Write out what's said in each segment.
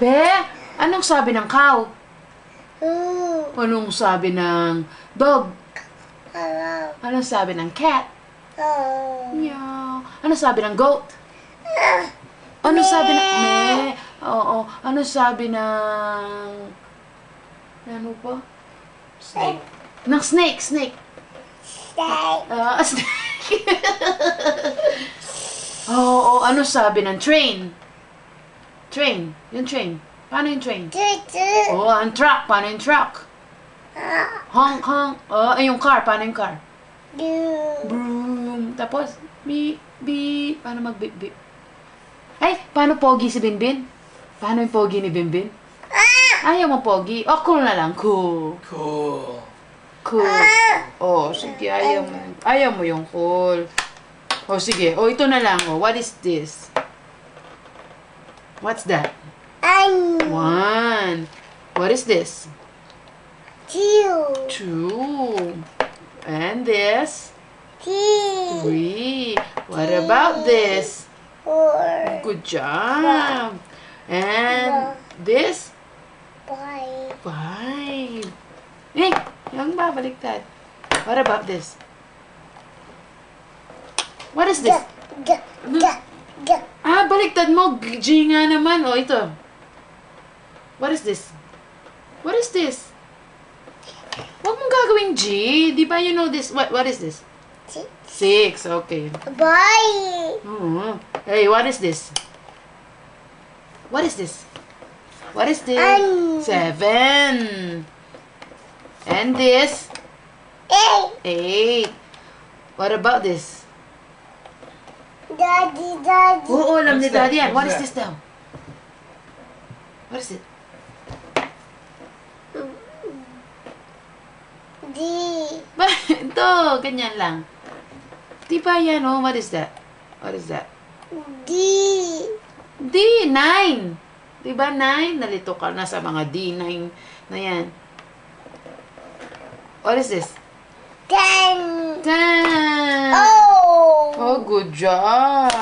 Be, anong sabi ng cow? Ooh. Anong sabi ng dog? Hello. Anong sabi ng cat? Oh. Meow. Anong sabi ng goat? Anong sabi ng... Me. Oo. Anong sabi ng... Ano pa? Snake. Ng snake. Snake. Stay. Snake. Oo. Anong sabi ng train? Train. Yung train. Paano yung train? Tutu. Oo. Ang truck. Paano yung truck? Honk, honk. Yung car. Paano yung car? Do. Broom. Tapos, beep, beep. Paano mag-beep, beep? Ay, paano pogi si Binbin? Paano yung pogi ni Binbin? Ayaw mo pogi? Oh, cool na lang. Cool. Cool. Cool. Oh, sige. Ayaw mo yung cool. Oh, sige. Oh, ito na lang. Oh, what is this? What's that? One. What is this? Two. Two. And this? Three. Three. What about this? Four. Good job. And this? Five. Five. Eh, yung babaliktad. What about this? What is this? Ga. Ga. Ga. Ah, baliktad mo. G nga naman. Oh, ito. What is this? What is this? Huwag mong gagawing G. Di ba you know this? What is this? Six. Okay. Bye. Hey, what is this? What is this? What is this? Seven. And this? Eight. Eight. What about this? Daddy. Daddy. Oo, alam ni What's that? Daddy yan. What is What's this daw? What is it? D. Ito, ganyan lang. Di ba yan, oh? What is that? What is that? D. D, 9. Di ba 9? Nalito ka na sa mga D9 na yan. What is this? 10. 10. Oh. Oh, good job.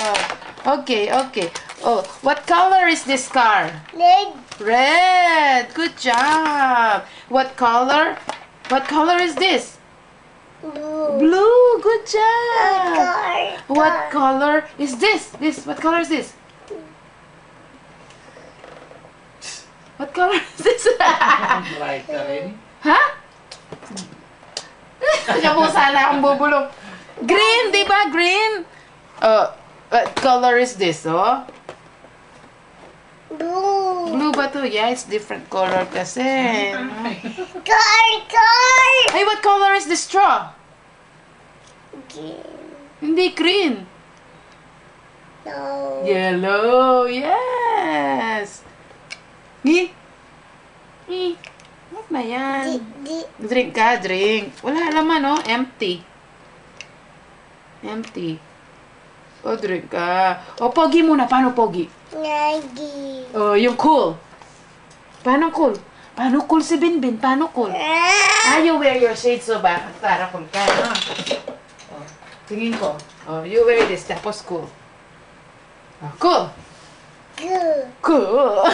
Okay, okay. Oh, what color is this car? Red. Red. Good job. What color? What color is this? Blue. Blue. Good job. Car. What color is this? What color is this? What color is this? Right na rin. Ha? Siya po sana akong bubulong. Green, di ba? Green. What color is this, oh? Blue. Blue ba to? Yeah, it's different color kasi. Car. Hey, what color is the straw? Green. Hindi green. No. Yellow. Yes. Ni? What na yan? D. Drink ka, drink. Wala laman, no? Empty. Empty. O, drink ka. O, pogi muna. Paano pogi? Nagi. Oh, yung cool. Paano cool? Paano cool si Binbin? Paano cool? You wear your shades so ba? Para cool ka, no? Oh, tingin ko. Oh, you wear this, tapos cool. Oh, cool. Good. Cool.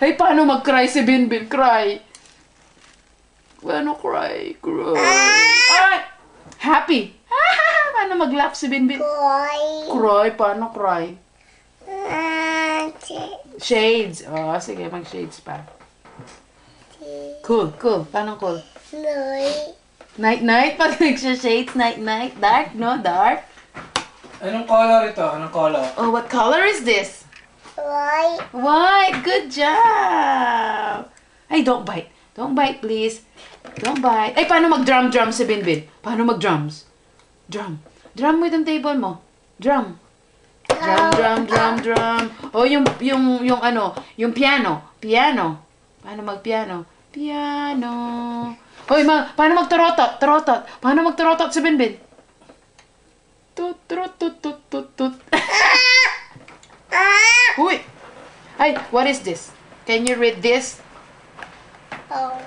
Ay, paano mag-cry si Binbin? Cry. Paano cry? Cry. Ay! Happy. Paano mag-laugh si Binbin? Boy. Cry. Paano cry? T. Shades. Oh, sige, mag-shades pa. Cool, cool. Paano cool? Noy. Night-night? Pag nagsha-shades, night-night. Dark, no? Dark. Anong color ito? Anong color? Oh, what color is this? White. White. Good job. Ay, don't bite. Don't bite, please. Don't bite. Ay, paano mag-drum si Binbin? Paano mag-drums? Drum. Drum mo itong table mo. Drum. Drum. Oh, yung ano, yung piano. Piano. Paano mag-piano? Piano. Hoy, paano mag-tarotot? Tarotot. Paano mag-tarotot si Binbin? Tut. Uy. Ay, what is this? Can you read this? Oh.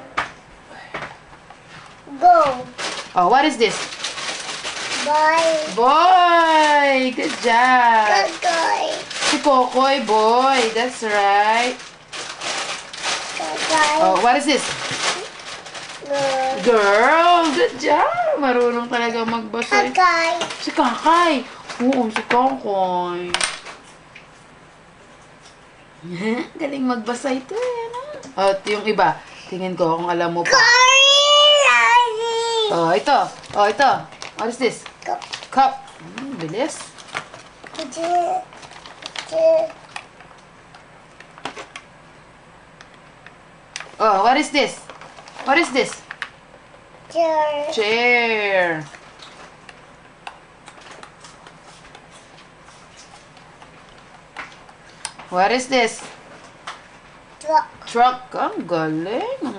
Go. Oh, what is this? Boy. Boy! Good job! Good boy. Kokoy boy. That's right. Kakay. Oh, what is this? Girl. Girl, good job. Marunong talaga magbasa. Kakay. Si Kakay. Oo, si Kakay. Galing magbasa ito eh. Ano? At yung iba, tingin ko kung alam mo pa. Daddy. Oh, ito. Oh, ito. What is this? Cup. Cup. Bilis. Oh, what is this? What is this? Chair. Chair. What is this? Truck. Truck. Ang galing.